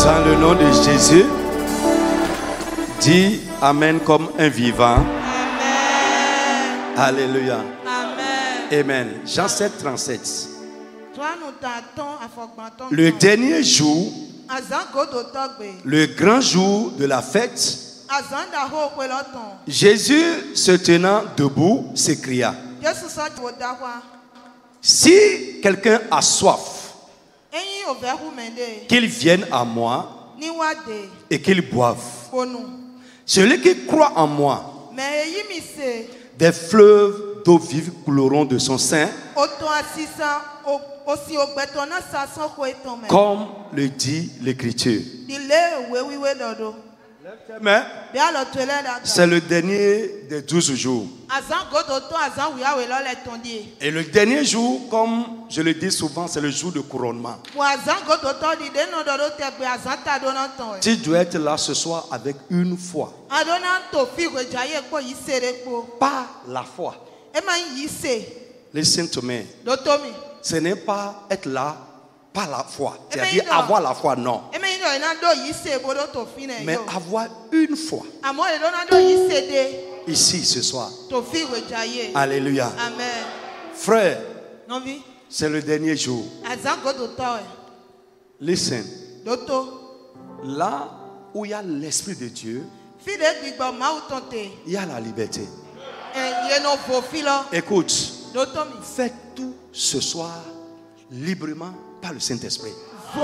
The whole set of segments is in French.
Dans le nom de Jésus, dis Amen comme un vivant. Amen. Alléluia. Amen. Amen. Jean 7, 37. Toi, nous t'attendons à Fogbanton. Le dernier jour, Azan Godotogbe. le grand jour de la fête, Azan Daho Kweloton. Jésus se tenant debout s'écria: Jésus sort du Wodawa. si quelqu'un a soif, Enyi Overu Mende. qu'il vienne à moi Niwade. et qu'il boive. Konu. Celui qui croit en moi, Mais Yimise. des fleuves d'eau vive couleront de son sein, Oton Assisa. Aussi au bétonnat ça sans quoi tomber. comme le dit l'Écriture. Dile wewiwe dodo. Mais Bien le tele da. c'est le dernier des 12 jours. Azan Godoton Azan Ouya Welo le tondi. Et le dernier jour, comme je le dis souvent, c'est le jour de couronnement. Pour Azan Godoton di de no dodo te be Azan ta donaton. Tu dois être là ce soir avec une foi. Adonanto fi wejaye ko yisere ko. Pas la foi. E ma yise. Listen to me. Dotomi. Ce n'est pas être là par la foi. Eh C'est-à-dire ben, non. avoir la foi, non. E me ino ina do yise bodo to fi na Mais yo. avoir une foi. Amo le donado yise de Ici ce soir. to fi wejaye. Alléluia. Amen. Frère, Novi. c'est le dernier jour. Azan Godoton. Listen. Doto. Là où il y a l'Esprit de Dieu, Fi de gbigbo ma o tonte. il y a la liberté. Ye no fo fi lo. Écoute, Dotomi. fais tout ce soir librement par le Saint-Esprit. Fo.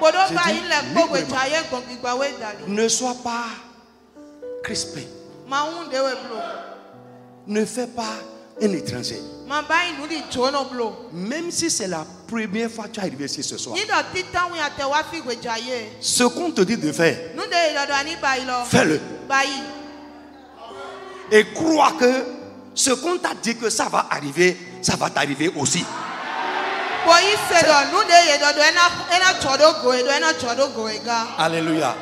Bodo Je ba dis ile ko librement. wejaye gon gbigbo we dali. Ne sois pas crispé. Ma hunde we blo. Ne fais pas un étranger. Ma ba inu di jono blo. Même si c'est la première fois que tu es arrivé ici ce soir. Ni do titan wi ate wa fi wejaye. Ce qu'on te dit de faire, Nu de ile do ani ba ilo. fais-le. Ba yi. Et crois que ce qu'on t'a dit que ça va arriver, ça va t'arriver aussi. Bo yi se do nu de ye do ena chodo go e do ena chodo go e ga. Alléluia.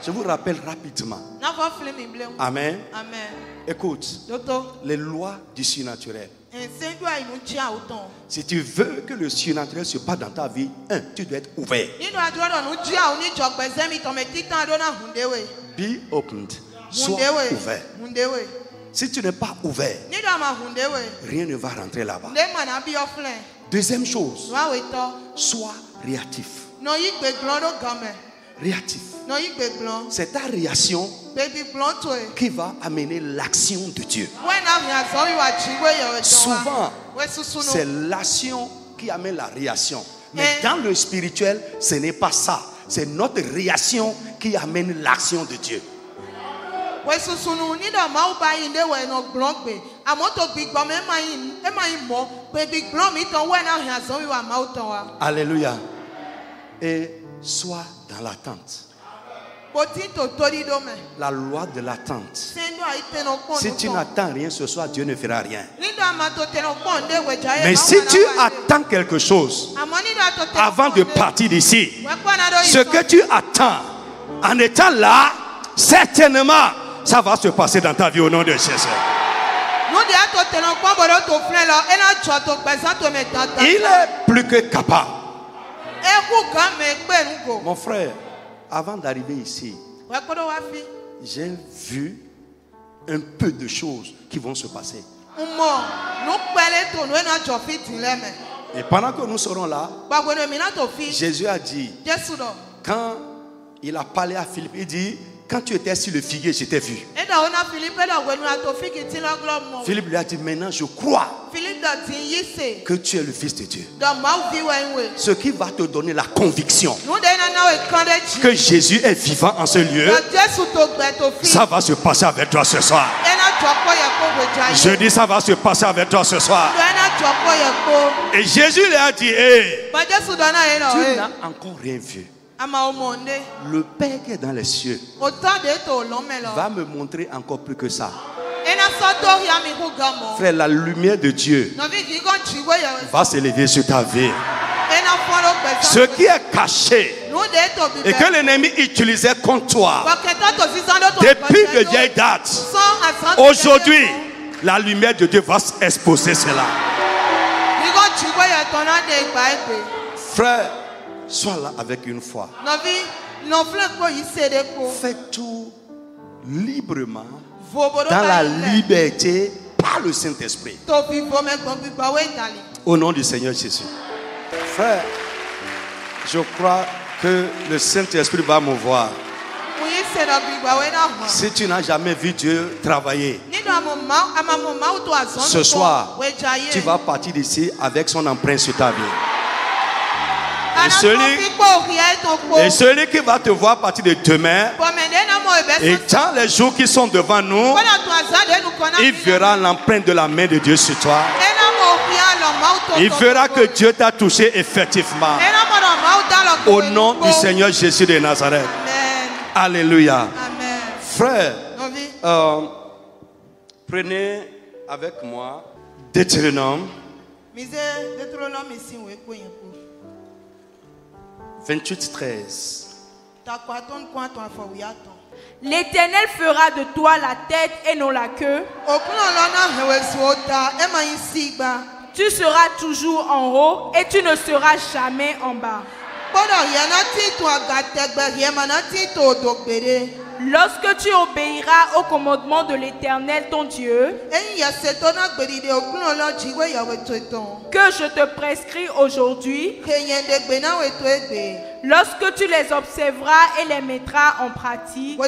Je vous rappelle rapidement. Na fo film mi ble. Amen. Amen. Écoute, Doto. les lois du surnaturel. Ensendu a inu ji auton. Si tu veux que le surnaturel se passe dans ta vie, tu dois être ouvert. Ni do adro do nu ji a oni jogbe zemi to me titan do na hunde we. Be opened. Sois Hunde we. ouvert. Hunde we. Si tu n'es pas ouvert, Ni do ma hunde we. rien ne va rentrer là-bas. Nde ma na bi oflen. Deuxième chose, Wa we to. sois réactif. No yi gbe glon do game. Réactif. No yi gbe glon. C'est ta réaction Baby glon to e. qui va amener l'action de Dieu. When na mi azo wi wa ji we yo e Souvent, we susu c'est no. l'action qui amène la réaction. Mais Eh. dans le spirituel, ce n'est pas ça. C'est notre réaction qui amène l'action de Dieu. We susu no ni do ma u ba yi nde we no glon gbe. Amo to gbigbo me ma yi mo. Baby glon mi ton we na mi azo wi wa ma u ton wa. Alléluia. Et sois dans l'attente. Boti to tori do me. La loi de l'attente. Sendo a ite no kon. Si tu n'attends rien ce soir, Dieu ne fera rien. Ni do ma to te no kon de we jaye. Mais si tu attends quelque chose Amo ni do to te. avant de partir d'ici, We kwa na do yi. ce que tu attends en étant là, certainement, ça va se passer dans ta vie au nom de Jésus. Nu de ato te no kon bodo to flen lo. Ena cho to gbesa to me tata. Il est plus que capable. E ku gan me pe nu go. Mon frère, avant d'arriver ici, We kodo wa fi. j'ai vu un peu de choses qui vont se passer. Umo, nu pele to nu ena cho fi tin le me. Et pendant que nous serons là, Gbagbo no mi na to fi. Jésus a dit, Jesu do. quand il a parlé à Philippe, il dit, quand tu étais sur le figuier, je t'ai vu. E da ona Philippe do we nu na to fi ki tin lo glo mo. Philippe lui a dit, maintenant je crois Philippe do tin yi se. que tu es le Fils de Dieu. Do ma u vi we we. Ce qui va te donner la conviction Nu de na na we kan de chi. que Jésus est vivant en ce lieu, Do Jesu to gbe to fi. ça va se passer avec toi ce soir. Ena cho ko ye ko we jaye. Je dis, ça va se passer avec toi ce soir. Do ena cho ko ye ko. Et Jésus lui a dit, hey, Ba Jesu do na ye no. tu Eh. n'as encore rien vu. Ama o monde. Le Père qui est dans les cieux Autant de to lo me lo. va me montrer encore plus que ça. Ena so to ya mi ku gamo. Frère, la lumière de Dieu No vi di kon chi we ye. va s'élever sur ta vie. Ena fo lo gbesa. Ce qui est caché Nu de to bi. et que l'ennemi utilisait contre toi Ba ke to si san do to. depuis de vieilles dates, Sans à aujourd'hui, la lumière de Dieu va exposer cela. Di kon chi we ye to na de gba egbe. Frère, sois là avec une foi. No vi Fais tout librement, dans la liberté, par le Saint-Esprit. Au nom du Seigneur Jésus. Frère, je crois que le Saint-Esprit va me voir. Si tu n'as jamais vu Dieu travailler, ce soir, tu vas partir d'ici avec son empreinte sur ta vie. Et celui qui va te voir à partir de demain, et dans les jours qui sont devant nous, il verra l'empreinte de la main de Dieu sur toi. Il verra que Dieu t'a touché effectivement. Au nom du Seigneur Jésus de Nazareth. Alléluia. Frère, prenez avec moi Deutéronome 28:13. L'Éternel fera de toi la tête et non la queue. Tu seras toujours en haut et tu ne seras jamais en bas. Lorsque tu obéiras au commandement de l'Éternel ton Dieu, que je te prescris aujourd'hui, lorsque tu les observeras et les mettras en pratique,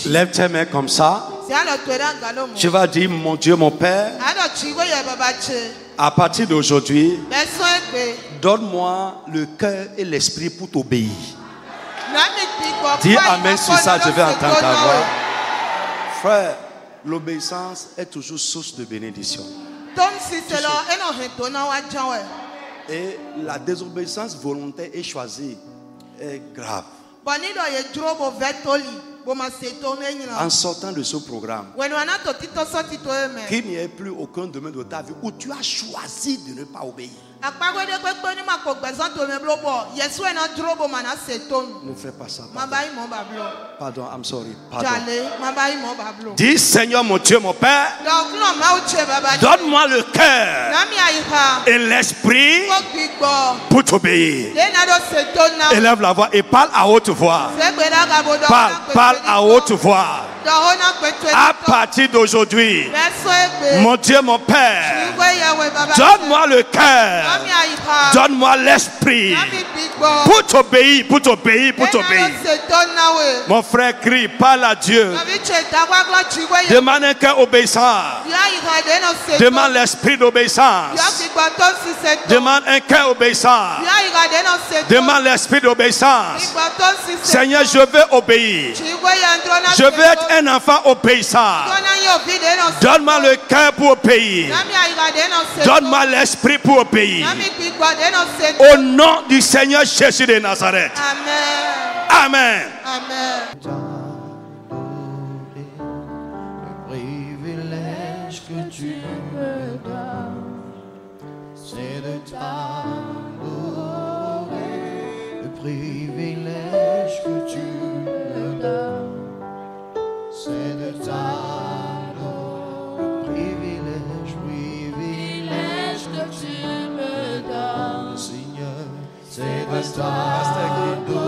lève tes mains comme ça. Tu vas dire, mon Dieu, mon Père, à partir d'aujourd'hui, donne-moi le cœur et l'esprit pour t'obéir. Dis amen sur ça, je vais entendre ta voix. Frère, l'obéissance est toujours source de bénédiction. Et la désobéissance volontaire et choisie est grave. En sortant de ce programme, qu'il n'y ait plus aucun domaine de ta vie où tu as choisi de ne pas obéir. Ne fais pas ça. Pardon, I'm sorry. Pardon. Dis, Seigneur mon Dieu, mon Père, donne-moi le cœur et l'esprit pour t'obéir. Élève la voix et parle à haute voix. Parle à haute voix. À partir d'aujourd'hui, mon Dieu, mon Père, donne-moi le cœur, donne-moi l'esprit pour t'obéir, pour t'obéir, pour t'obéir. Mon frère crie, parle à Dieu. Demande un cœur obéissant. Demande l'esprit d'obéissance. Demande un cœur obéissant. Demande l'esprit d'obéissance. Seigneur, je veux obéir. Je veux être un enfant obéissant. Donne-moi le cœur pour obéir. Donne-moi l'esprit pour obéir. Au nom du Seigneur Jésus de Nazareth. Amen. Amen. Le privilège que tu me donnes, c'est de t'adorer. Le privilège que tu me donnes, c'est de t'adorer. Le privilège que tu me donnes, Seigneur, c'est de t'adorer.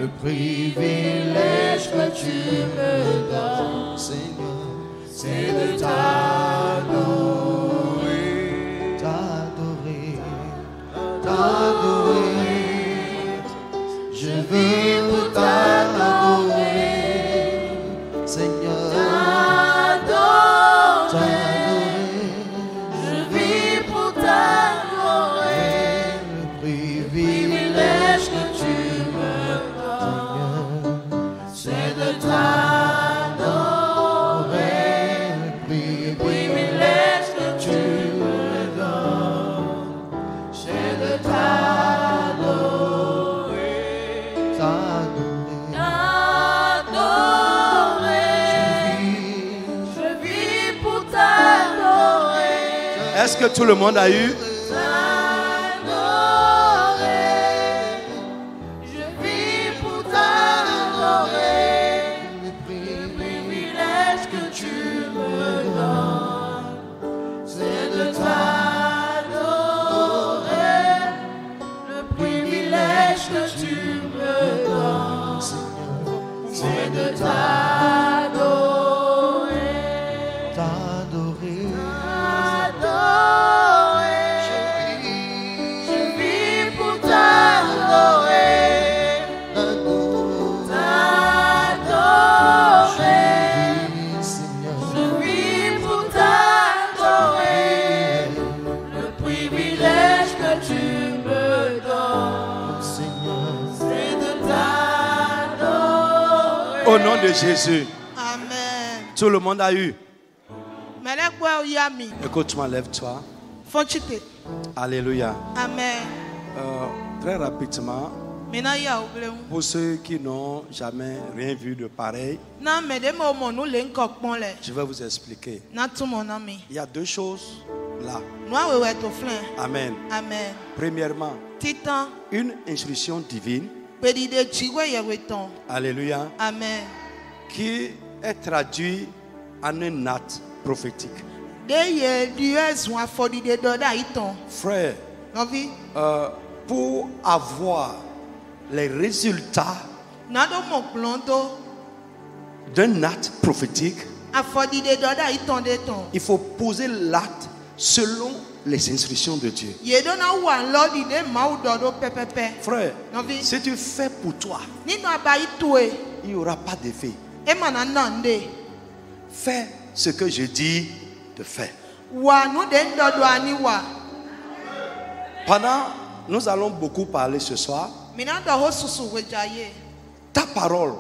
Le privilège que tu me donnes, Seigneur, c'est de t'adorer. T'adorer, t'adorer. Je veux pour t'adorer, Seigneur. T'adorer. Je vis pour t'adorer. Le privilège que tu me donnes, c'est de t'adorer. Le privilège que tu me donnes, c'est de t'adorer. Je vis pour t'adorer. Est-ce que tout le monde a eu? Je vis pour t'adorer. Le privilège que tu me donnes, c'est de t'adorer. Le privilège Au nom de Jésus. Amen. Tout le monde a eu. Amen. Écoute-moi, lève-toi. Alléluia. Amen. Très rapidement, pour ceux qui n'ont jamais rien vu de pareil, je vais vous expliquer. Il y a deux choses là. Amen. Amen. Premièrement, une instruction divine. Alléluia. Amen. Qui est traduit en un acte prophétique. Frère, pour avoir les résultats d'un acte prophétique, il faut poser l'acte selon les instructions de Dieu. Frère, si tu fais pour toi, il n'y aura pas d'effet. Fais ce que je dis de faire. Pendant, nous allons beaucoup parler ce soir. Ta parole,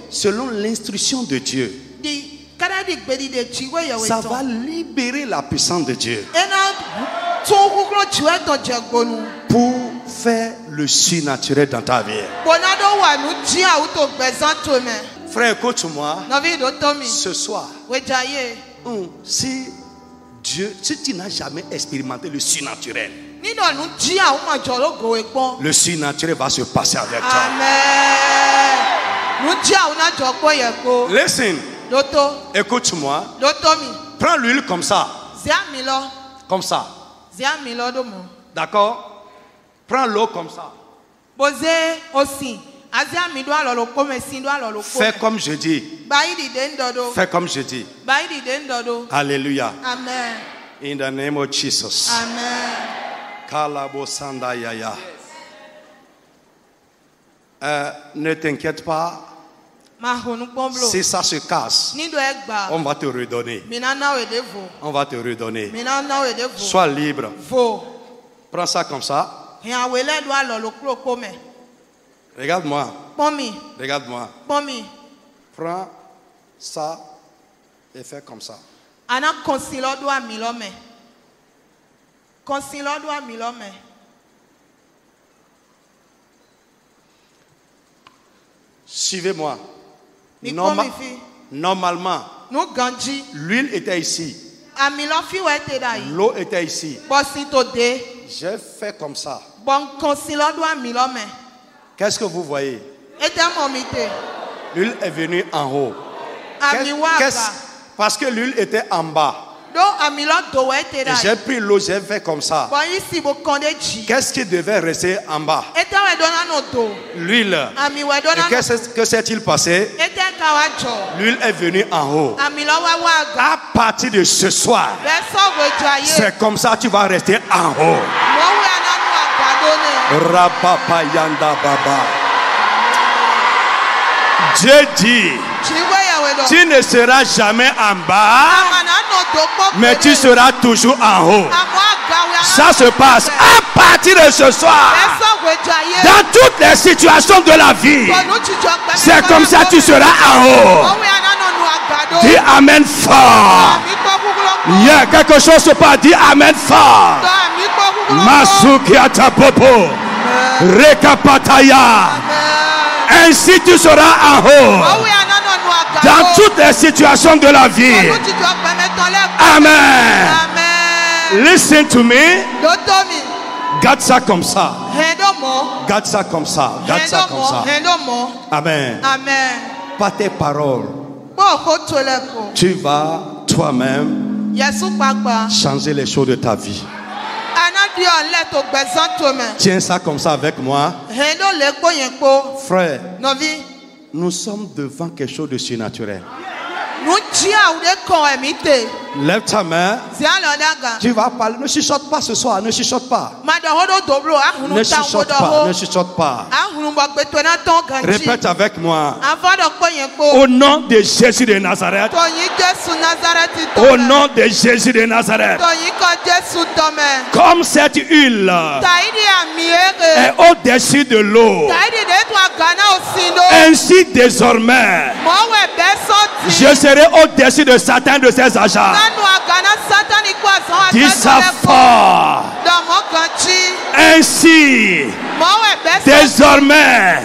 selon l'instruction de Dieu, ça va libérer la puissance de Dieu pour faire le surnaturel dans ta vie. Frère, écoute-moi. Ce soir, si tu n'as jamais expérimenté le surnaturel, le surnaturel va se passer avec toi. Amen. Listen. Écoute-moi. Prends l'huile comme ça. Comme ça. D'accord? Prends l'eau comme ça. Fais comme je dis. Fais comme je dis. Alléluia. Amen. In the name of Jesus. Amen. Ne t'inquiète pas. Si ça se casse, on va te redonner. On va te redonner. Sois libre. Prends ça comme ça. Regarde-moi. Regarde-moi. Prends ça et fais comme ça. Suivez-moi. Normalement, l'huile était ici. L'eau était ici. J'ai fait comme ça. Qu'est-ce que vous voyez? L'huile est venue en haut. Parce que l'huile était en bas. Et j'ai pris l'eau, j'ai fait comme ça. Qu'est-ce qui devait rester en bas? L'huile. Et qu'est-ce que s'est-il passé? L'huile est venue en haut. À partir de ce soir, c'est comme ça que tu vas rester en haut. Rababa Yanda Baba. Dieu dit, tu ne seras jamais en bas, mais tu seras toujours en haut. Ça se passe à partir de ce soir. Dans toutes les situations de la vie, c'est comme ça que tu seras en haut. Dis Amen fort. Il y a quelque chose se passe. Dis Amen fort. Masukiata Popo. Rekapataya. Ainsi tu seras en haut. Dans toutes les situations de la vie. Amen. Listen to me. Garde ça comme ça. Garde ça comme ça. Garde ça comme ça. Amen. Par tes paroles, tu vas toi-même changer les choses de ta vie. Tiens ça comme ça avec moi. Frère, nous sommes devant quelque chose de surnaturel. Lève ta main. Tu vas parler. Ne chuchote pas ce soir. Ne chuchote pas. Ne chuchote pas. Ne chuchote pas. Répète avec moi. Au nom de Jésus de Nazareth. Au nom de Jésus de Nazareth. Comme cette huile est au-dessus de l'eau, ainsi désormais, je serai au-dessus de Satan de ses agents. Dis ça fort. Ainsi, désormais,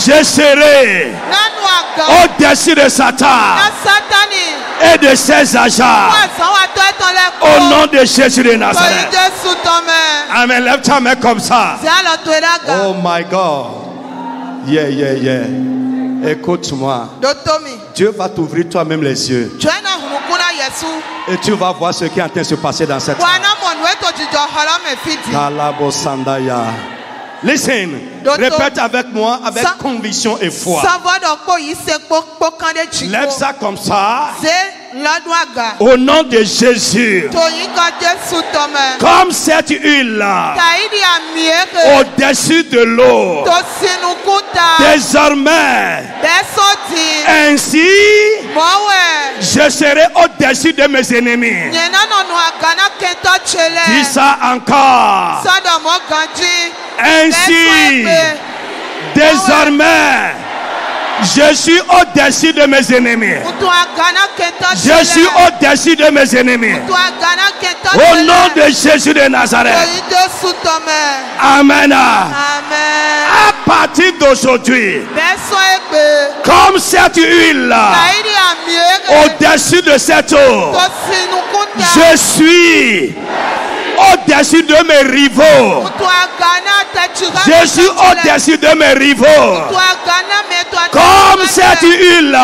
je serai au-dessus de Satan et de ses agents. Au nom de Jésus de Nazareth. Amen. Lève ta main comme ça. Oh my God. Yeah, yeah, yeah. Écoute-moi. Dieu va t'ouvrir toi-même les yeux. Et tu vas voir ce qui est en train de se passer dans cette femme. Listen, répète avec moi avec conviction et foi. Lève ça comme ça. Au nom de Jésus. Comme cette huile au-dessus de l'eau. Désormais, ainsi, je serai au-dessus de mes ennemis. Dis ça encore. Ainsi, désormais, je suis au-dessus de mes ennemis. Je suis au-dessus de mes ennemis. Au nom de Jésus de Nazareth. Amen. À partir d'aujourd'hui, comme cette huile au-dessus de cette eau, je suis au-dessus de mes rivaux. Je suis au-dessus de mes rivaux. Comme cette huile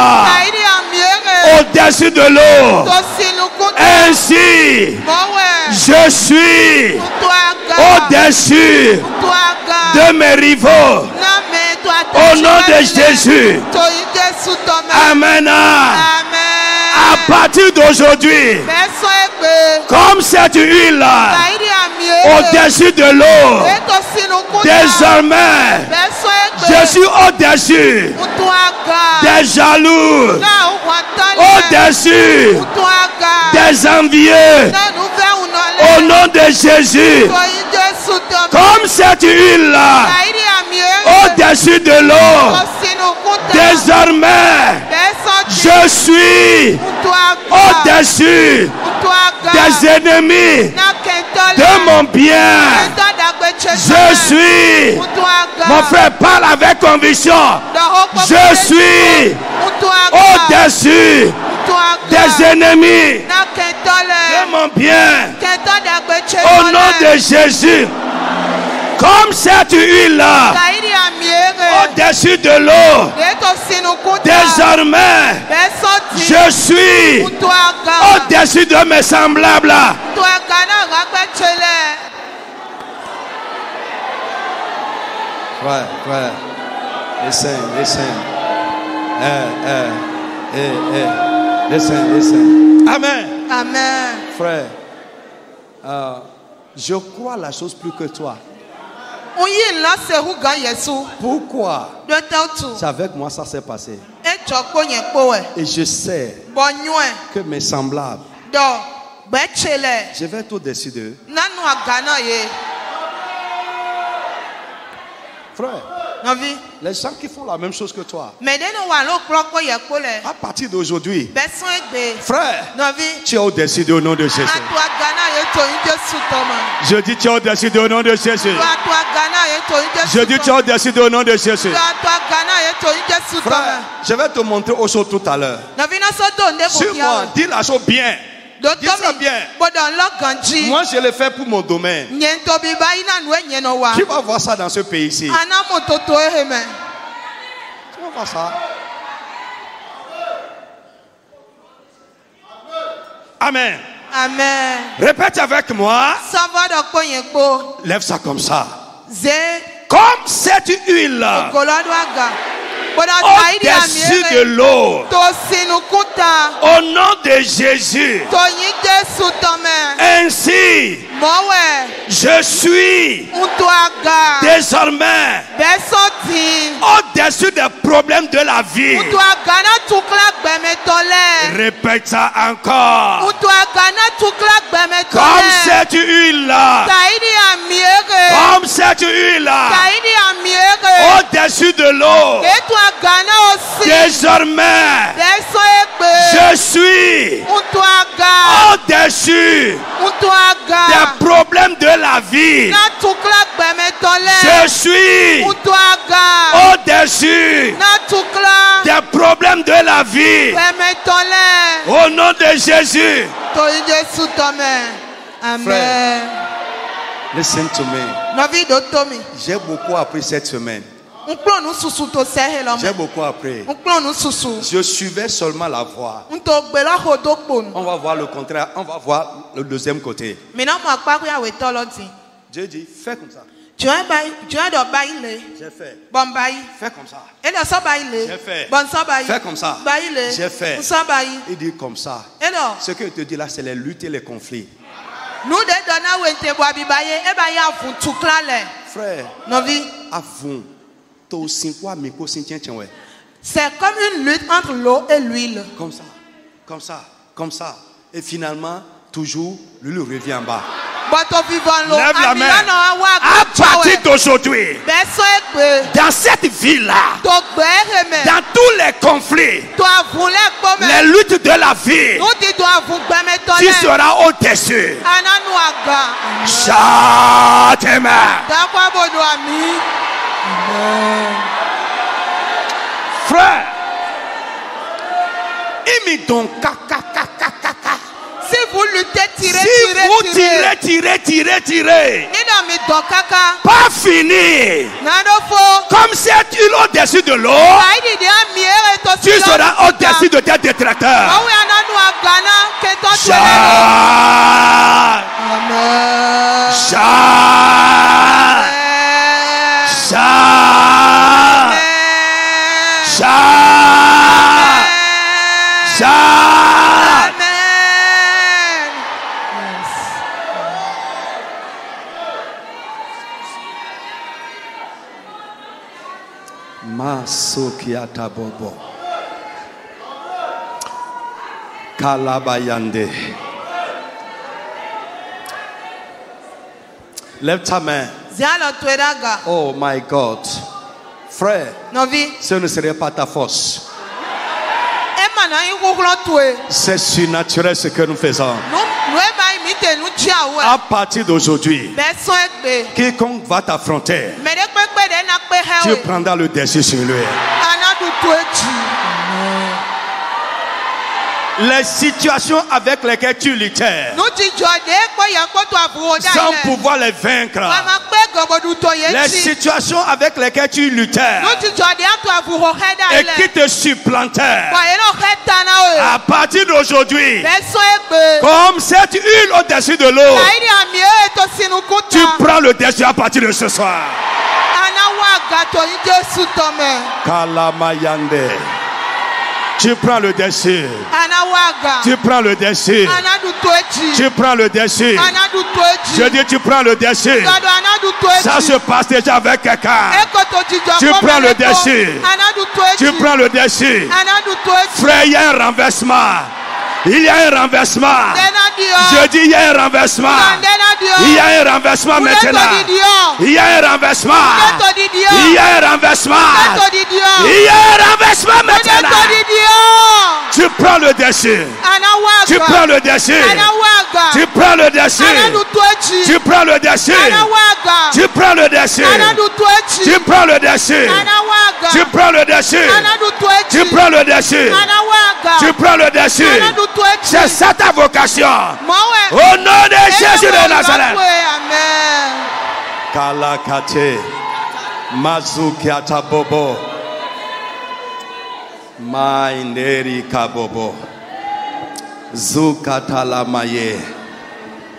au-dessus de l'eau. Ainsi, je suis au-dessus de mes rivaux. Au nom de Jésus. Amen. À partir d'aujourd'hui, comme cette huile au-dessus de l'eau, désormais, je suis au-dessus des jaloux, au-dessus des envieux. Au nom de Jésus, comme cette huile au-dessus de l'eau, désormais, je suis au-dessus des ennemis de mon bien. Je suis, mon frère, parle avec conviction. Je suis au-dessus des ennemis de mon bien. Au nom de Jésus. Comme cette huile au-dessus de l'eau, désormais, je suis au-dessus de mes semblables. Frère, listen. Listen. Amen. Frère, je crois la chose plus que toi. Pourquoi? C'est avec moi ça s'est passé. Et je sais que mes semblables, je vais tout au-dessus d'eux. Frère, les gens qui font la même chose que toi, à partir d'aujourd'hui, frère, tu es au-dessus d'eux au nom de Jésus. Je dis tu es au-dessus d'eux au nom de Jésus. Je dis tu es au-dessus d'eux au nom de Jésus. Frère, je vais te montrer autre chose tout à l'heure. Suis-moi, dis la chose bien. Dis ça bien. Moi je le fais pour mon domaine. Tu vas voir ça dans ce pays ici. Tu vas voir ça. Amen. Répète avec moi. Lève ça comme ça. Comme cette huile au-dessus de l'eau. Au nom de Jésus. Ainsi, je suis désormais au-dessus des problèmes de la vie. Répète ça encore. Comme cette huile-là. Comme cette huile-là. Au-dessus de l'eau. Désormais, je suis au-dessus des problèmes de la vie. Je suis au-dessus des problèmes de la vie. Au nom de Jésus. Frère, listen to me. J'ai beaucoup appris cette semaine. J'ai beaucoup appris. Je suivais seulement la voix. On va voir le contraire. On va voir le deuxième côté. Dieu dit, fais comme ça. J'ai fait. Fais comme ça. J'ai fait. Fais comme ça. J'ai fait. Il dit comme ça. Ce que je te dis là, c'est les luttes et les conflits. Frère, avons. C'est comme une lutte entre l'eau et l'huile. Comme ça, comme ça, comme ça. Et finalement, toujours, l'huile revient en bas. Lève la main. À partir d'aujourd'hui, dans cette ville-là, dans tous les conflits, les luttes de la vie, tu seras au-dessus. Châtiment. Frère, imitons si vous luttez, tirez, pas fini. Comme cette huile au-dessus de l'eau, tu seras au-dessus de tes détracteurs. Masokiata bobo Kalabayande. Lève ta main. Oh my God. Frère, ce ne serait pas ta force. C'est surnaturel ce que nous faisons. À partir d'aujourd'hui, quiconque va t'affronter, tu prendras le dessus sur lui. Les situations avec lesquelles tu luttais, sans pouvoir les vaincre, les situations avec lesquelles tu luttais et qui te supplantaient, à partir d'aujourd'hui, comme cette huile au-dessus de l'eau, tu prends le dessus à partir de ce soir. Kalamayande. Tu prends le dessus. Tu prends le dessus. Tu prends le dessus. Je dis tu prends le dessus. Ça se passe déjà avec quelqu'un. Tu prends le dessus. Tu prends le dessus. Frère, il y a un renversement. Il y a un renversement. Je dis il y a un renversement. Il y a un renversement maintenant. Il y a un renversement. Il y a un renversement. Il y a un renversement maintenant. Tu prends le dessus. Tu prends le dessus. Tu prends le dessus. Tu prends le dessus. Tu prends le dessus. Tu prends le dessus. Tu prends le dessus. Tu prends le dessus. Tu prends le dessus. C'est ça ta vocation. Au nom de Jésus de Nazareth. Kalakate. Mazukiata bobo. Maineri kabobo. Zukatala maye.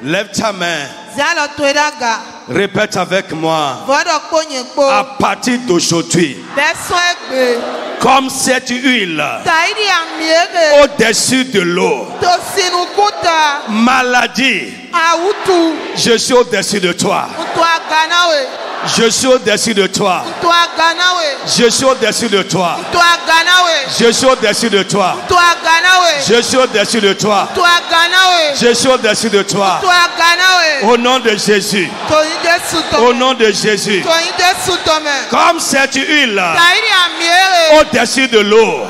Lève ta main. Répète avec moi. À partir d'aujourd'hui, comme cette huile au-dessus de l'eau, maladie, je suis au-dessus de toi. Je suis au-dessus de toi. Je suis au-dessus de toi. Je suis au-dessus de toi. Je suis au-dessus de toi. Je suis au-dessus de toi. Au nom de Jésus. Au nom de Jésus. Comme cette huile au-dessus de l'eau.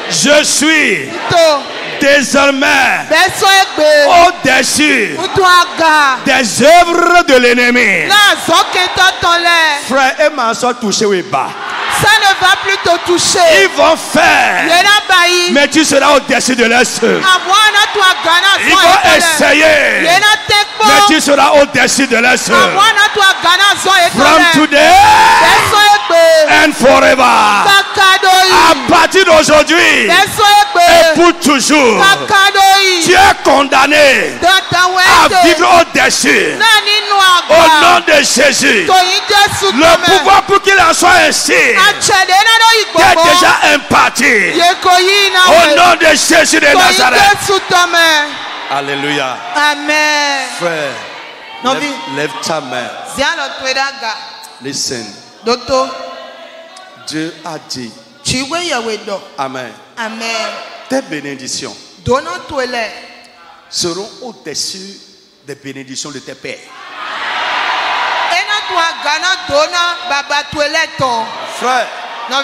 Je suis désormais au-dessus des œuvres de l'ennemi. Frère, et ma soeur touché ou bas. Ça ne va plus te toucher. Ils vont faire, mais tu seras au-dessus de leurs œuvres. Ils vont essayer, mais tu seras au-dessus de leurs œuvres. From today and forever. À partir d'aujourd'hui et pour toujours, tu es condamné à vivre au-dessus. Au nom de Jésus, le pouvoir pour qu'il en soit ainsi est déjà imparti. Au nom de Jésus de Nazareth. Alléluia. Amen. Frère, lève ta main. Listen. Dieu a dit. Amen. Amen. Tes bénédictions seront au-dessus des bénédictions de tes pères. Frère, dans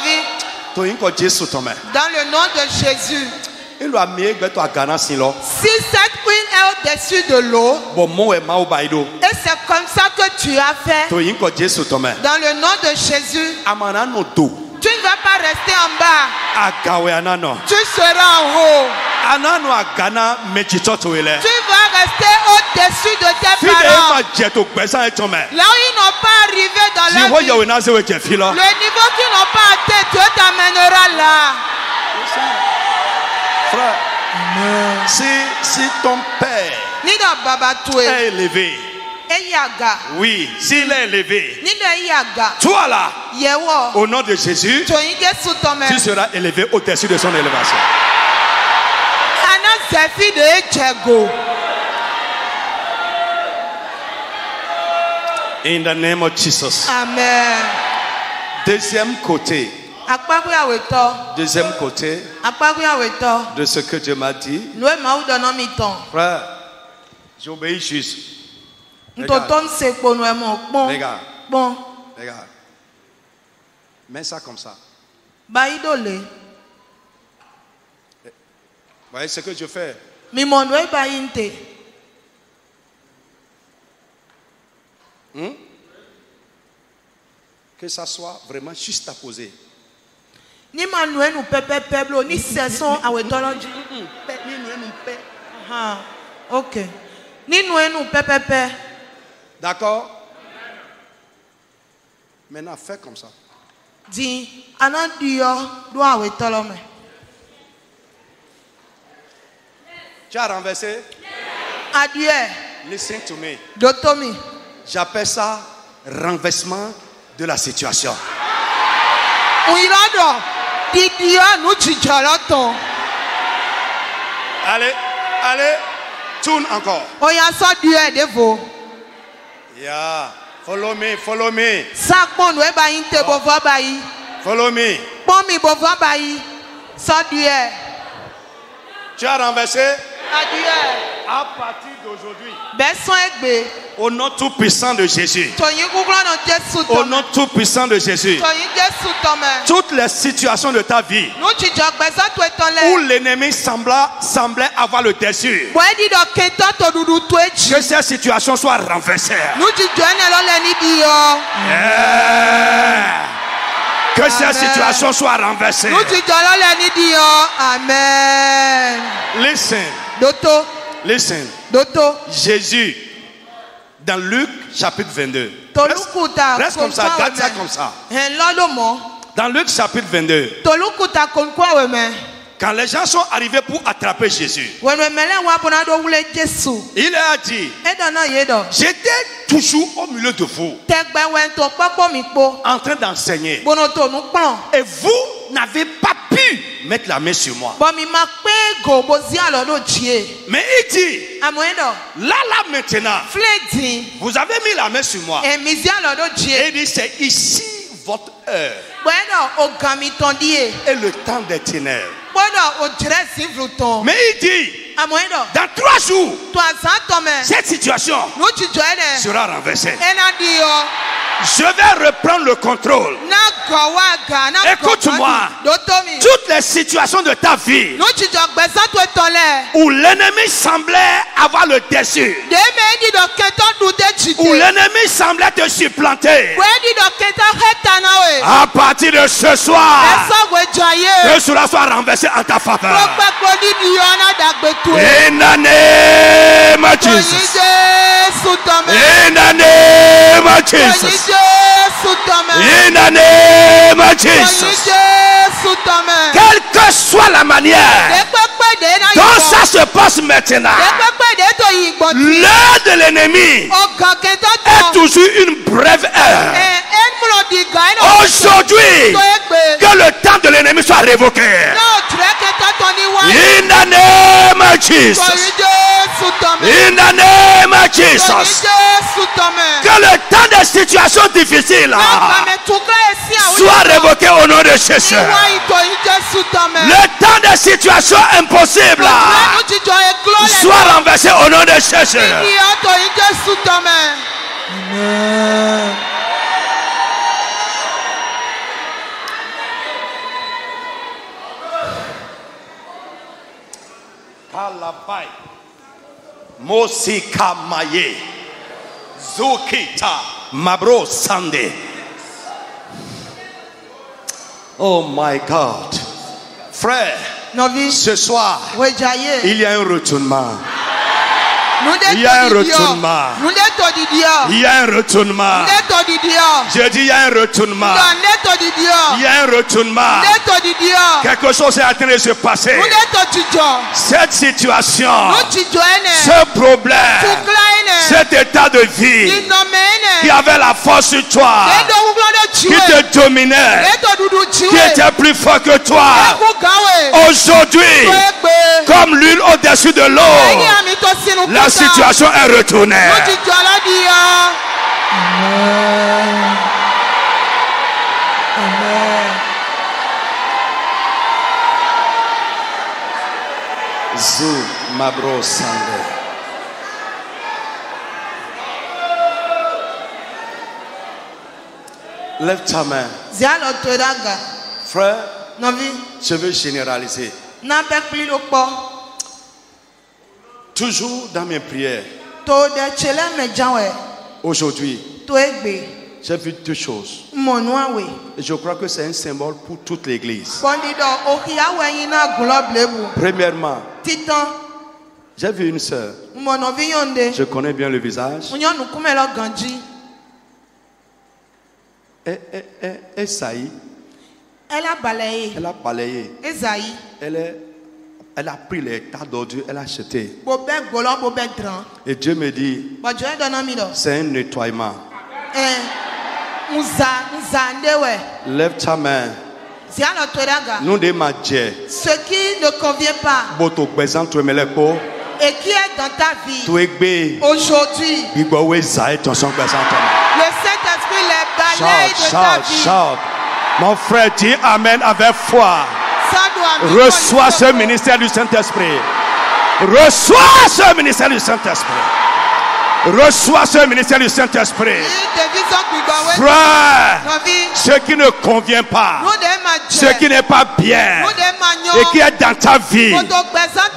le nom de Jésus, si cette huile est au-dessus de l'eau, et c'est comme ça que tu as fait, dans le nom de Jésus, tu ne vas pas rester en bas. Tu seras en haut. Tu vas rester au-dessus de tes parents. Là où ils n'ont pas arrivé dans leur vie, le niveau qu'ils n'ont pas atteint, Dieu t'amènera là. Frère, si ton père est élevé, oui, s'il est élevé, toi là, au nom de Jésus, tu seras élevé au-dessus de son élévation. In the name of Jesus. Amen. Deuxième côté de ce que Dieu m'a dit, frère, j'obéis juste. Regarde. Regarde. Mets ça comme ça. Voyez ce que je fais. Que ça soit vraiment juste à poser. Ok. D'accord? Maintenant, fais comme ça. Tu as renversé? Adieu. Listen to me. Dotomi. J'appelle ça renversement de la situation. Allez, allez, tourne encore. Yeah, follow me, follow me. Follow me. Tu as renversé? À partir d'aujourd'hui, au nom tout puissant de Jésus, au nom tout puissant de Jésus, toutes les situations de ta vie où l'ennemi semblait avoir le dessus, que ces situations soient renversées. Que ces situations soient renversées. Amen. Listen. Listen. Jésus, dans Luc chapitre 22. Reste comme ça, garde ça comme ça. Dans Luc chapitre 22. Quand les gens sont arrivés pour attraper Jésus, il a dit, j'étais toujours au milieu de vous, en train d'enseigner. Et vous n'avez pas pu mettre la main sur moi. Mais il dit, là maintenant, vous avez mis la main sur moi. Et il dit, c'est ici votre heure. Et le temps des ténèbres. Mais il dit, dans 3 jours, cette situation sera renversée. Je vais reprendre le contrôle. Écoute-moi, toutes les situations de ta vie où l'ennemi semblait avoir le dessus, où l'ennemi semblait te supplanter, à partir de ce soir, que cela soit renversé en ta faveur. In the name of Jesus. In the name of Jesus. In the name of Jesus. Quelle que soit la manière dont ça se passe maintenant, l'heure de l'ennemi est toujours une brève heure. Aujourd'hui, que le temps de l'ennemi soit révoqué. In the name of Jesus. In the name of Jesus. Que le temps des situations difficiles soit révoqué au nom de Jésus. Le temps des situations impossibles soit renversé au nom de Jésus. Amen. Kalabai Mosika Maye Zukita Mabro Sande. Oh my God. Frère, ce soir, il y a un retournement. Il y a un retournement. Il y a un retournement. Je dis il y a un retournement. Il y a un retournement. Quelque chose est en train de se passer. Cette situation, ce problème, cet état de vie qui avait la force sur toi, qui te dominait, qui était plus fort que toi, aujourd'hui, comme l'huile au-dessus de l'eau, la situation est retournée. Amen. Amen. Zou Mabro Sande. Lève ta main. Frère, je veux généraliser. Toujours dans mes prières. Aujourd'hui, j'ai vu 2 choses. Et je crois que c'est un symbole pour toute l'église. Premièrement, j'ai vu une sœur. Je connais bien le visage. Elle saillit. Elle a balayé. Elle a pris les tas d'ordures, elle a jeté. Et Dieu me dit, c'est un nettoiement. Lève ta main. Nous démarrer. Ce qui ne convient pas et qui est dans ta vie aujourd'hui, le Saint-Esprit les balaye de ta vie. Shout. Mon frère, dis Amen avec foi. Reçois ce ministère du Saint-Esprit. Reçois ce ministère du Saint-Esprit. Reçois ce ministère du Saint-Esprit. Frère, ce qui ne convient pas, ce qui n'est pas bien et qui est dans ta vie,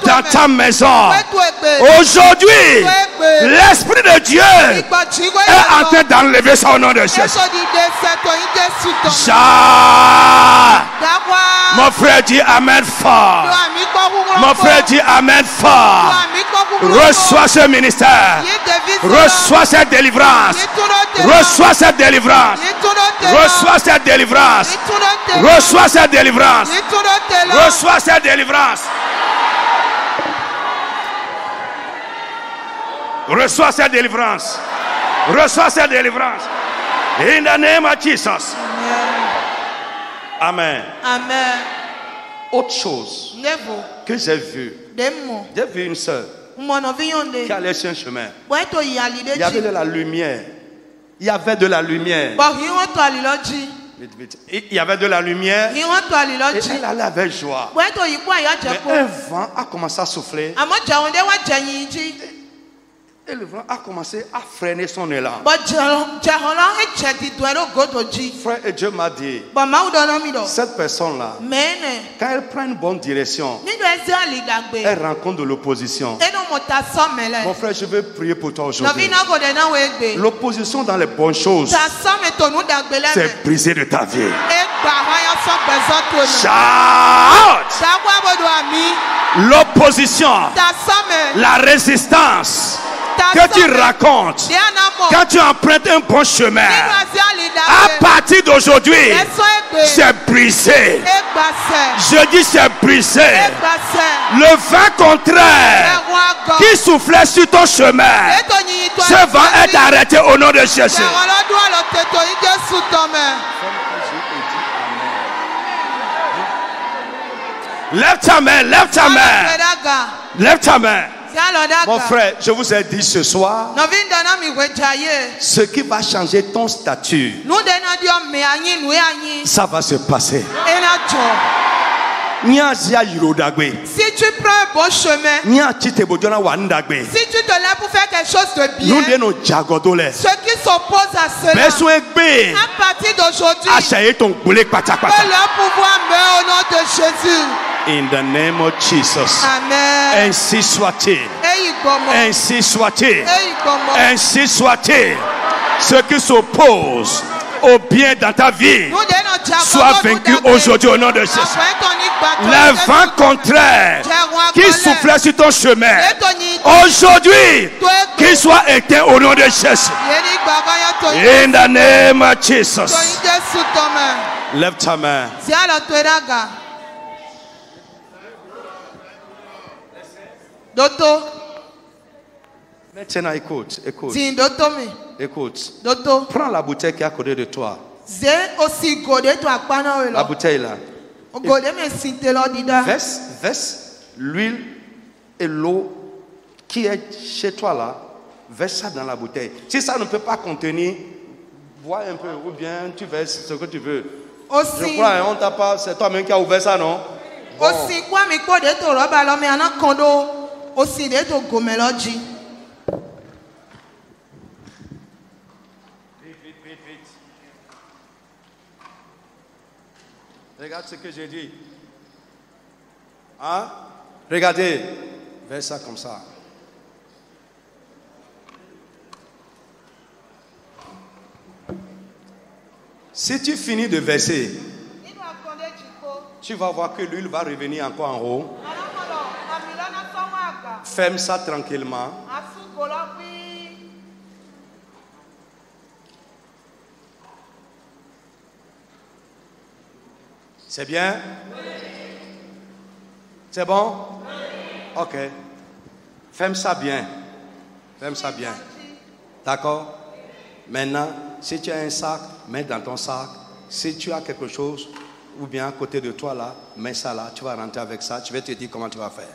dans ta maison, aujourd'hui, l'Esprit de Dieu est en train d'enlever ça au nom de Jésus. Mon frère dit Amen fort. Mon frère dit Amen fort. Reçois ce ministère. Reçois cette délivrance. Reçois cette délivrance. Reçois cette délivrance. Reçois cette délivrance. Reçois cette délivrance. Reçois cette délivrance. Reçois cette délivrance. In the name of Jesus. Amen. Amen. Autre chose que j'ai vu. J'ai vu une sœur qui allait sur un chemin. Il y avait de la lumière. Il y avait de la lumière. Il y avait de la lumière. Et elle allait avec joie. Mais un vent a commencé à souffler. Et le vent a commencé à freiner son élan. Frère, et Dieu m'a dit, cette personne-là, quand elle prend une bonne direction, elle rencontre de l'opposition. Mon frère, je veux prier pour toi aujourd'hui. L'opposition dans les bonnes choses, c'est brisé de ta vie. Shout! L'opposition, la résistance que tu racontes quand tu empruntes un bon chemin, à partir d'aujourd'hui, c'est brisé. Je dis c'est brisé. Le vent contraire qui soufflait sur ton chemin, ce vent est arrêté au nom de Jésus. Lève ta main, lève ta main. Lève ta main. Mon frère, je vous ai dit ce soir, ce qui va changer ton statut, ça va se passer. Si tu prends un bon chemin, si tu te lèves pour faire quelque chose de bien, ceux qui s'opposent à cela, à partir d'aujourd'hui, que leur pouvoir meurt au nom de Jésus. In the name of Jesus. Amen. Ainsi soit-il. Ainsi soit-il. Ainsi soit-il. Ceux qui s'opposent au bien dans ta vie soient vaincus aujourd'hui au nom de Jésus. Le vent contraire qui soufflait sur ton chemin, aujourd'hui, qu'il soit éteint au nom de Jésus. In the name of Jesus. Lève ta main. Doto. Maintenant, écoute, écoute. Écoute. Doto. Prends la bouteille qui est à côté de toi. La bouteille là. Verse l'huile et l'eau qui est chez toi là. Verse ça dans la bouteille. Si ça ne peut pas contenir, bois un peu ou bien tu verses ce que tu veux. Je crois, on t'a pas, c'est toi-même qui as ouvert ça, non? Bon. Vite. Regarde ce que j'ai dit. Hein? Regardez. Verse ça comme ça. Si tu finis de verser, tu vas voir que l'huile va revenir encore en haut. Ferme ça tranquillement. C'est bien? C'est bon? Ok. Ferme ça bien. Ferme ça bien. D'accord? Maintenant, si tu as un sac, mets dans ton sac. Si tu as quelque chose, ou bien à côté de toi là, mets ça là, tu vas rentrer avec ça, tu vas te dire comment tu vas faire.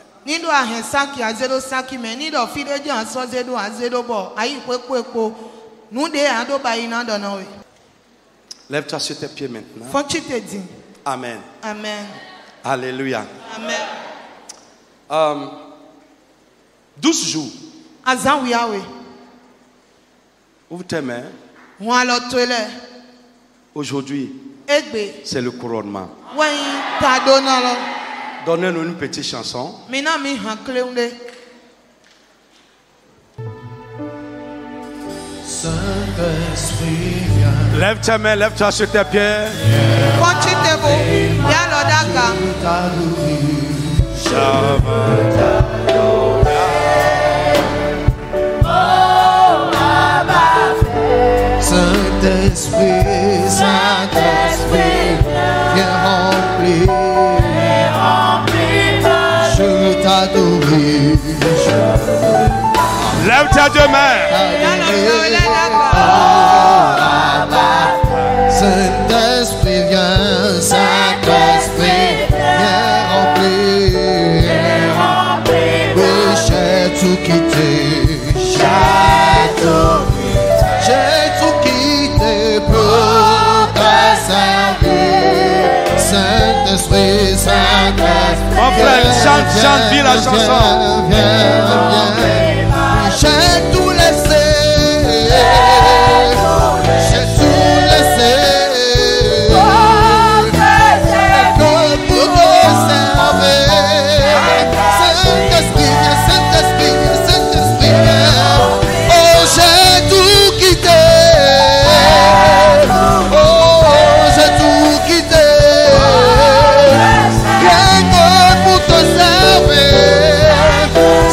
Lève-toi sur tes pieds maintenant. Amen. Amen. Alléluia. Amen. 12 jours. Ouvre tes mains. Aujourd'hui, c'est le couronnement. Donnez-nous une petite chanson. Lève tes mains, lève-toi sur tes pieds. Saint-Esprit, Saint-Esprit, viens remplir. Je t'adorer. Lève ta deux mains. Saint-Esprit, viens, Saint-Esprit, viens remplir. Oui, j'ai tout quitté. J'ai tout quitté pour te servir. Saint-Esprit, Saint-Esprit. Mon frère, chante bien la chanson. J'ai tout laissé. J'ai tout laissé. Pour te servir. Saint-Esprit, Saint-Esprit, Saint-Esprit. Oh, j'ai tout quitté. Oh, j'ai tout quitté. Rien que pour te servir.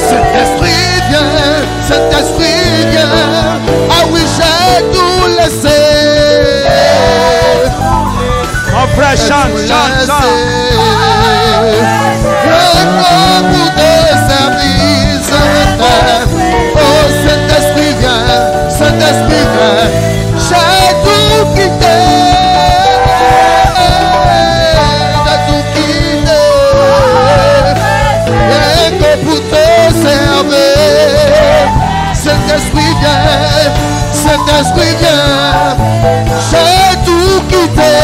Saint-Esprit, viens. Saint-Esprit, viens. Ah oui, j'ai tout laissé. Mon frère, chante. Rien que pour te servir, Saint-Esprit. Oh, Saint-Esprit, viens. Saint-Esprit, viens. J'ai tout quitté. J'ai tout quitté. Rien que pour te servir. Saint-Esprit, viens. Saint-Esprit, viens. J'ai tout quitté.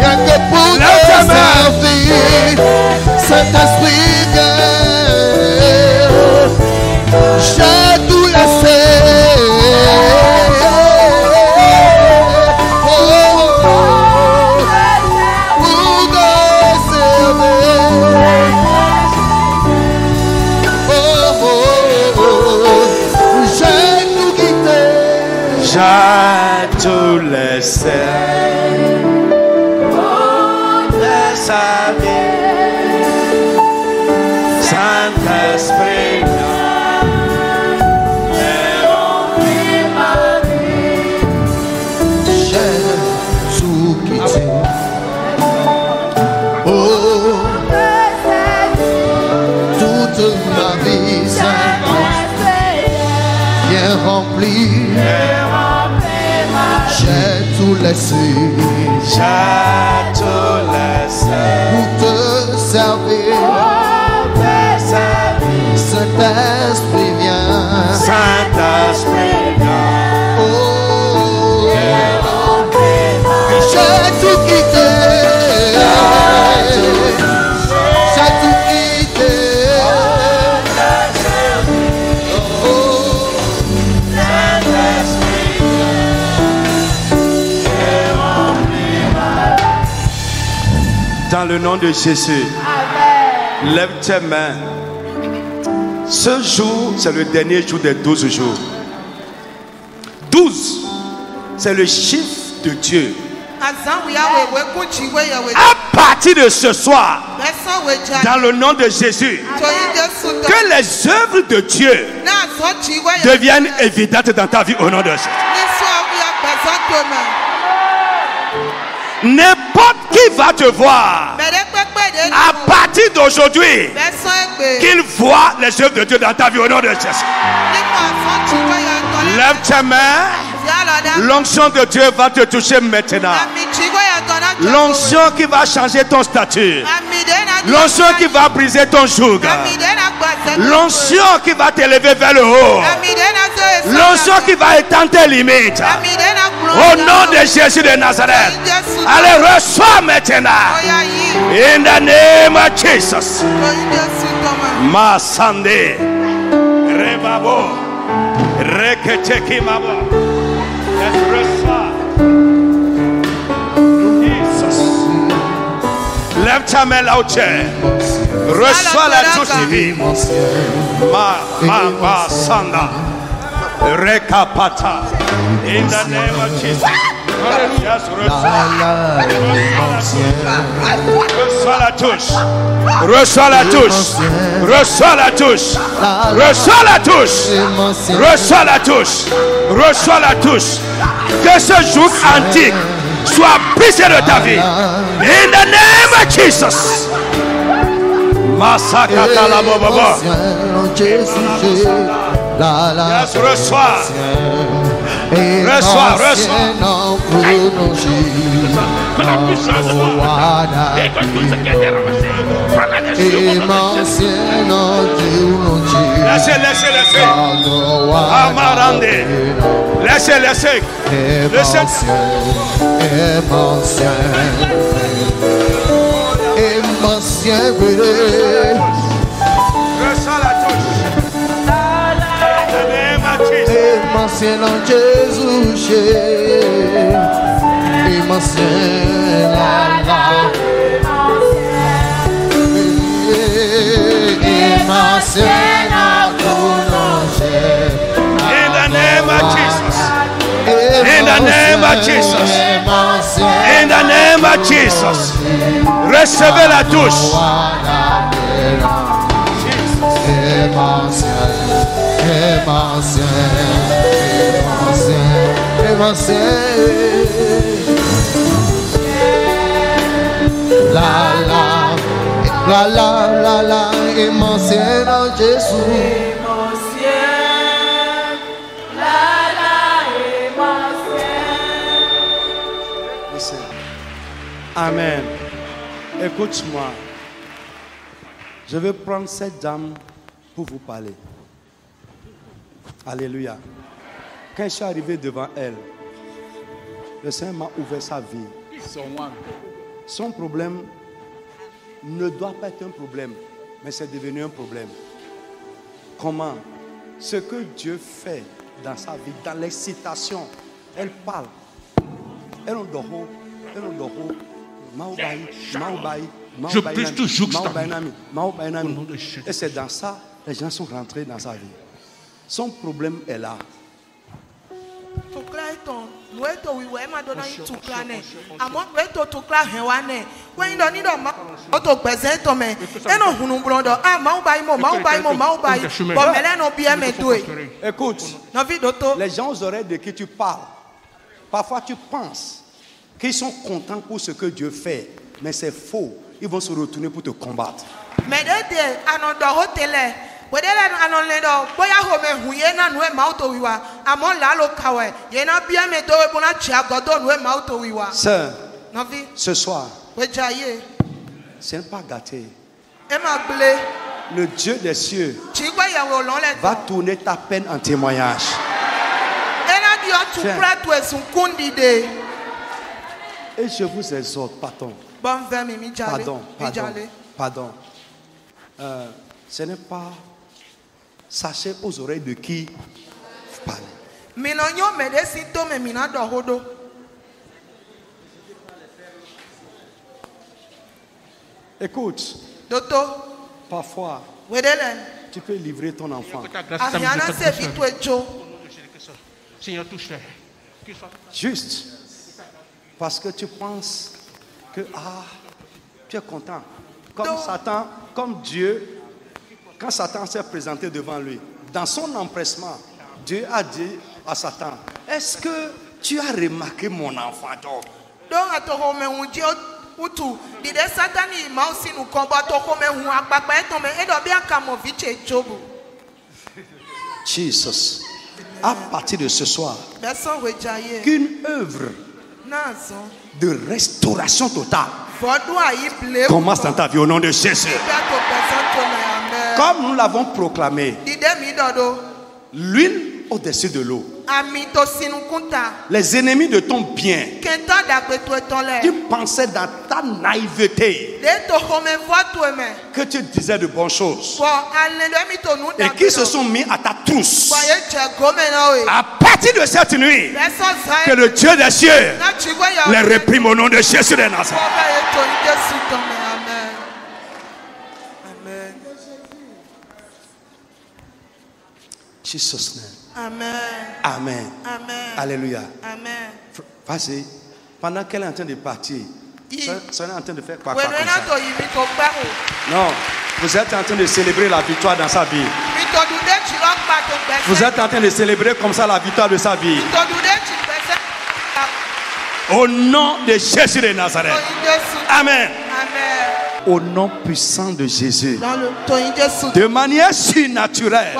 Rien que pour te servir. Saint-Esprit, viens. J'ai tout laissé. Pour te servir. J'ai tout quitté. J'ai tout laissé. Saint-Esprit, j'ai tout quitté. Oh, toute ma vie, Saint-Esprit, viens remplir. J'ai tout laissé. j'ai tout laissé. Pour te servir. Saint-Esprit, viens. Saint-Esprit, Oh, j'ai tout quitté. J'ai tout quitté. Oh, dans le nom de Jésus, lève tes mains. Ce jour, c'est le dernier jour des 12 jours. 12, c'est le chiffre de Dieu. À partir de ce soir, dans le nom de Jésus, que les œuvres de Dieu deviennent évidentes dans ta vie au nom de Jésus. N'importe qui va te voir à partir d'aujourd'hui, qu'il voit les œuvres de Dieu dans ta vie au nom de Jésus. Lève tes mains. L'onction de Dieu va te toucher maintenant. L'onction qui va changer ton statut. L'onction qui va briser ton joug. L'onction qui va t'élever vers le haut. L'onction qui va étendre tes limites. Au nom de Jésus de Nazareth. Allez, reçois maintenant. In the name of Jesus. Masande. Rebabo. Reketeki mabo. Reçois. Jesus. Lève ta main là où tu es. Reçois la douce divine. Ma sanda. Rekapata. In the name of Jesus. Yes, reçois. Reçois la touche. Reçois la touche. Reçois la touche. Reçois la touche. Reçois la touche. Reçois la touche. Que ce joug antique soit brisé de ta vie. In the name of Jesus. Massacre la bobobo. Yes, reçois. Reçois, reçois. Laissez, laissez, laissez. Amarande. Laissez, laissez. Laissez. Reçois la touche. Emancien Jésus, emancien la emancien in the name of Jesus. In the name of Jesus. In the name of Jesus. Recevez la touche. La, émancien en Jésus. Amen. Écoute-moi. Je vais prendre cette dame pour vous parler. Alléluia. Quand je suis arrivé devant elle, le Seigneur m'a ouvert sa vie. Son problème ne doit pas être un problème, mais c'est devenu un problème. Comment? Ce que Dieu fait dans sa vie, dans l'excitation, elle parle. Elle en dort. Je prie toujours et c'est dans ça les gens sont rentrés dans sa vie. Son problème est là. Écoute, les gens aux oreilles de qui tu parles, parfois tu penses qu'ils sont contents pour ce que Dieu fait, mais c'est faux. Ils vont se retourner pour te combattre. Sœur, ce soir, ce n'est pas gâté. Le Dieu des cieux va tourner ta peine en témoignage. Et je vous exhorte, pardon. Ce n'est pas... Sachez aux oreilles de qui vous parlez. Écoute, parfois, tu peux livrer ton enfant. Juste parce que tu penses que tu es content. Comme Satan, comme Dieu. Quand Satan s'est présenté devant lui, dans son empressement, Dieu a dit à Satan, est-ce que tu as remarqué mon enfant? Jesus, à partir de ce soir, qu'une œuvre de restauration totale commence dans ta vie au nom de Jésus. Comme nous l'avons proclamé, l'huile au-dessus de l'eau. Les ennemis de ton bien qui pensaient dans ta naïveté que tu disais de bonnes choses et qui se sont mis à ta trousse. À partir de cette nuit, que le Dieu des cieux les réprime au nom de Jésus de Nazareth. Jesus' name. Amen. Amen. Amen. Alléluia. Amen. Vas-y. Pendant qu'elle est en train de partir, Ça est en train de faire quoi comme ça? Non, vous êtes en train de célébrer la victoire dans sa vie. Vous êtes en train de célébrer comme ça la victoire de sa vie. Au nom de Jésus de Nazareth. Amen. Au nom puissant de Jésus, de manière surnaturelle,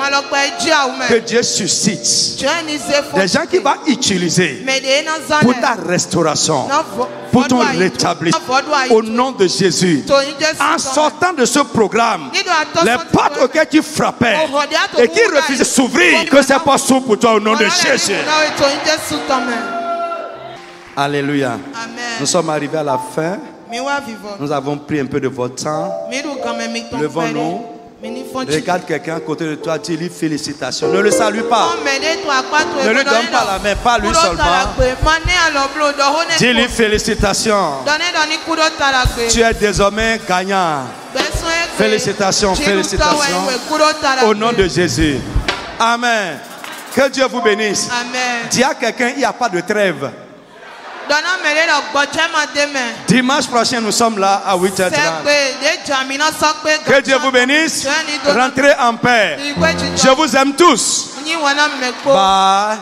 que Dieu suscite des gens qui vont utiliser pour ta restauration, pour ton rétablissement. Au nom de Jésus, en sortant de ce programme, les portes auxquelles tu frappais et qui refusaient de s'ouvrir, que c'est pas s'ouvre pour toi au nom de Jésus. Alléluia. Nous sommes arrivés à la fin. Nous avons pris un peu de votre temps. Levons-nous. Regarde quelqu'un à côté de toi, dis-lui félicitations. Ne le salue pas. Ne lui donne pas la main, pas lui seulement. Dis-lui félicitations. Tu es désormais gagnant. Félicitations, félicitations. Au nom de Jésus. Amen. Que Dieu vous bénisse. Dis à quelqu'un, il n'y a pas de trêve. Dimanche prochain, nous sommes là à 8h30. Que Dieu vous bénisse. Rentrez en paix. Je vous aime tous. Bye.